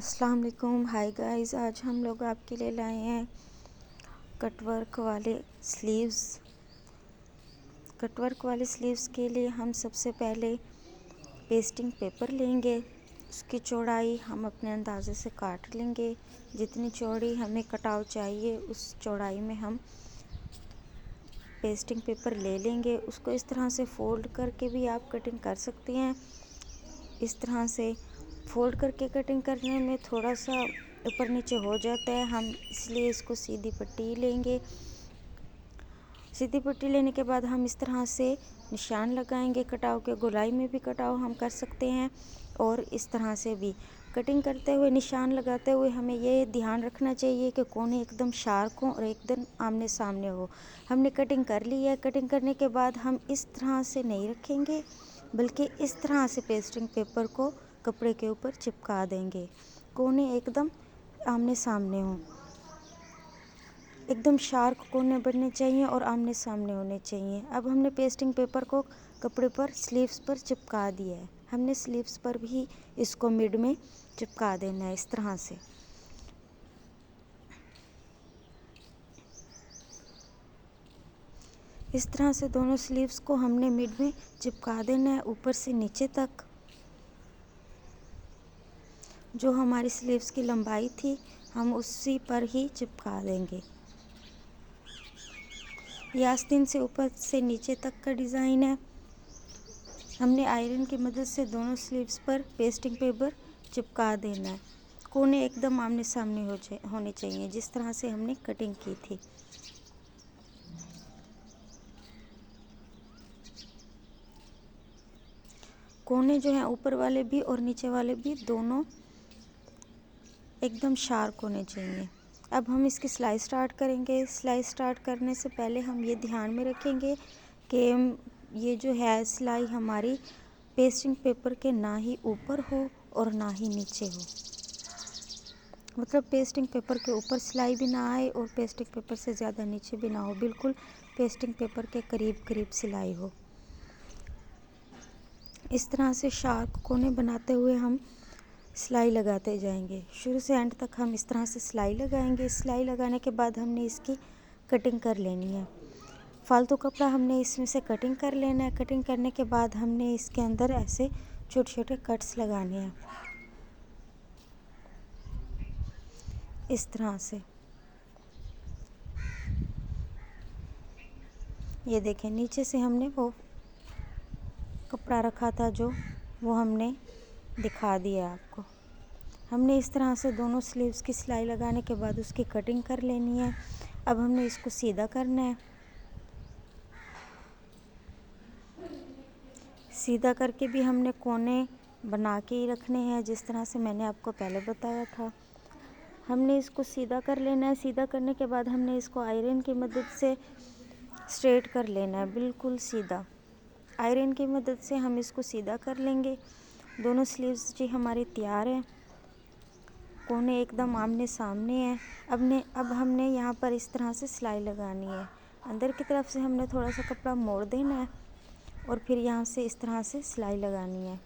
अस्सलाम वालेकुम। Hi guys, आज हम लोग आपके लिए लाए हैं कटवर्क वाले स्लीव्स। कटवर्क वाले स्लीव्स के लिए हम सबसे पहले पेस्टिंग पेपर लेंगे। उसकी चौड़ाई हम अपने अंदाजे से काट लेंगे। जितनी चौड़ी हमें कटाव चाहिए उस चौड़ाई में हम पेस्टिंग पेपर ले लेंगे। उसको इस तरह से फोल्ड करके भी आप कटिंग कर सकते हैं। इस तरह से फोल्ड करके कटिंग करने में थोड़ा सा ऊपर नीचे हो जाता है, हम इसलिए इसको सीधी पट्टी लेंगे। सीधी पट्टी लेने के बाद हम इस तरह से निशान लगाएंगे कटाव के। गोलाई में भी कटाव हम कर सकते हैं और इस तरह से भी कटिंग करते हुए, निशान लगाते हुए हमें ये ध्यान रखना चाहिए कि कोने एकदम शार्प हो और एकदम आमने सामने हो। हमने कटिंग कर ली है। कटिंग करने के बाद हम इस तरह से नहीं रखेंगे, बल्कि इस तरह से पेस्टिंग पेपर को कपड़े के ऊपर चिपका देंगे। कोने एकदम आमने सामने हों, एकदम शार्प कोने बनने चाहिए और आमने सामने होने चाहिए। अब हमने पेस्टिंग पेपर को कपड़े पर, स्लीव्स पर चिपका दिया है। हमने स्लीव्स पर भी इसको मिड में चिपका देना है इस तरह से। इस तरह से दोनों स्लीव्स को हमने मिड में चिपका देना है, ऊपर से नीचे तक। जो हमारी स्लीव्स की लंबाई थी हम उसी पर ही चिपका देंगे। ये आस्तीन से ऊपर से नीचे तक का डिज़ाइन है। हमने आयरन की मदद से दोनों स्लीव्स पर पेस्टिंग पेपर चिपका देना है। कोने एकदम आमने सामने होने चाहिए, जिस तरह से हमने कटिंग की थी। कोने जो हैं ऊपर वाले भी और नीचे वाले भी दोनों एकदम शार्प होने चाहिए। अब हम इसकी सिलाई स्टार्ट करेंगे। सिलाई स्टार्ट करने से पहले हम ये ध्यान में रखेंगे कि ये जो है सिलाई हमारी पेस्टिंग पेपर के ना ही ऊपर हो और ना ही नीचे हो। मतलब पेस्टिंग पेपर के ऊपर सिलाई भी ना आए और पेस्टिंग पेपर से ज़्यादा नीचे भी ना हो, बिल्कुल पेस्टिंग पेपर के करीब करीब सिलाई हो। इस तरह से शार्प कोने बनाते हुए हम सिलाई लगाते जाएंगे। शुरू से एंड तक हम इस तरह से सिलाई लगाएंगे। सिलाई लगाने के बाद हमने इसकी कटिंग कर लेनी है। फालतू कपड़ा हमने इसमें से कटिंग कर लेना है। कटिंग करने के बाद हमने इसके अंदर ऐसे छोटे छोटे कट्स लगाने हैं इस तरह से। ये देखें, नीचे से हमने वो कपड़ा रखा था जो वो हमने दिखा दिया आपको। हमने इस तरह से दोनों स्लीव्स की सिलाई लगाने के बाद उसकी कटिंग कर लेनी है। अब हमने इसको सीधा करना है। सीधा करके भी हमने कोने बना के ही रखने हैं, जिस तरह से मैंने आपको पहले बताया था। हमने इसको सीधा कर लेना है। सीधा करने के बाद हमने इसको आयरन की मदद से स्ट्रेट कर लेना है, बिल्कुल सीधा। आयरन की मदद से हम इसको सीधा कर लेंगे। दोनों स्लीव्स जी हमारी तैयार हैं। कोने एकदम आमने सामने हैं। अब हमने यहाँ पर इस तरह से सिलाई लगानी है। अंदर की तरफ से हमने थोड़ा सा कपड़ा मोड़ देना है और फिर यहाँ से इस तरह से सिलाई लगानी है।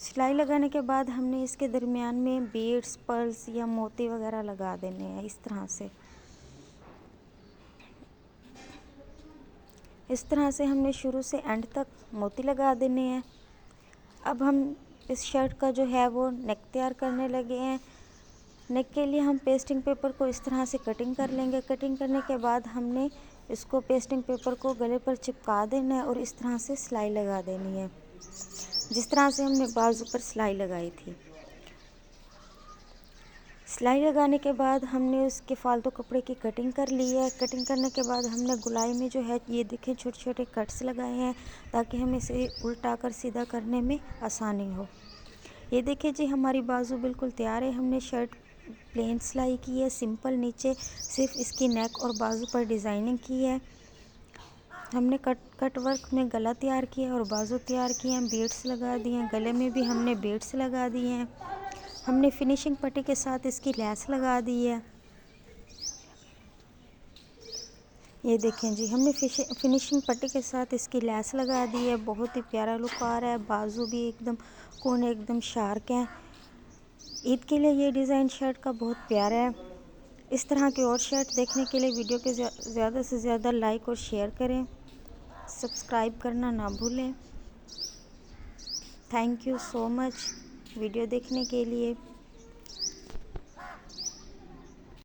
सिलाई लगाने के बाद हमने इसके दरमियान में बीड्स, पर्ल्स या मोती वगैरह लगा देने हैं इस तरह से। इस तरह से हमने शुरू से एंड तक मोती लगा देने हैं। अब हम इस शर्ट का जो है वो नेक तैयार करने लगे हैं। नेक के लिए हम पेस्टिंग पेपर को इस तरह से कटिंग कर लेंगे। कटिंग करने के बाद हमने इसको पेस्टिंग पेपर को गले पर चिपका देना है और इस तरह से सिलाई लगा देनी है, जिस तरह से हमने बाजू पर सिलाई लगाई थी। सिलाई लगाने के बाद हमने उसके फालतू कपड़े की कटिंग कर ली है। कटिंग करने के बाद हमने गुलाई में जो है ये देखें छोटे छोटे कट्स लगाए हैं, ताकि हमें इसे उल्टा कर सीधा करने में आसानी हो। ये देखिए जी, हमारी बाजू बिल्कुल तैयार है। हमने शर्ट प्लेन सिलाई की है, सिंपल, नीचे सिर्फ इसकी नेक और बाजू पर डिज़ाइनिंग की है। हमने कट वर्क में गला तैयार किया और बाजू तैयार किए हैं, बीड्स लगा दिए हैं। गले में भी हमने बीड्स लगा दिए हैं। हमने फिनिशिंग पट्टी के साथ इसकी लैस लगा दी है। ये देखें जी, हमने फिनिशिंग पट्टी के साथ इसकी लैस लगा दी है। बहुत ही प्यारा लुक आ रहा है। बाजू भी एकदम कोने एकदम शार्क हैं। ईद के लिए ये डिज़ाइन शर्ट का बहुत प्यारा है। इस तरह के और शर्ट देखने के लिए वीडियो के ज़्यादा से ज़्यादा लाइक और शेयर करें, सब्सक्राइब करना ना भूलें। Thank you so much video देखने के लिए।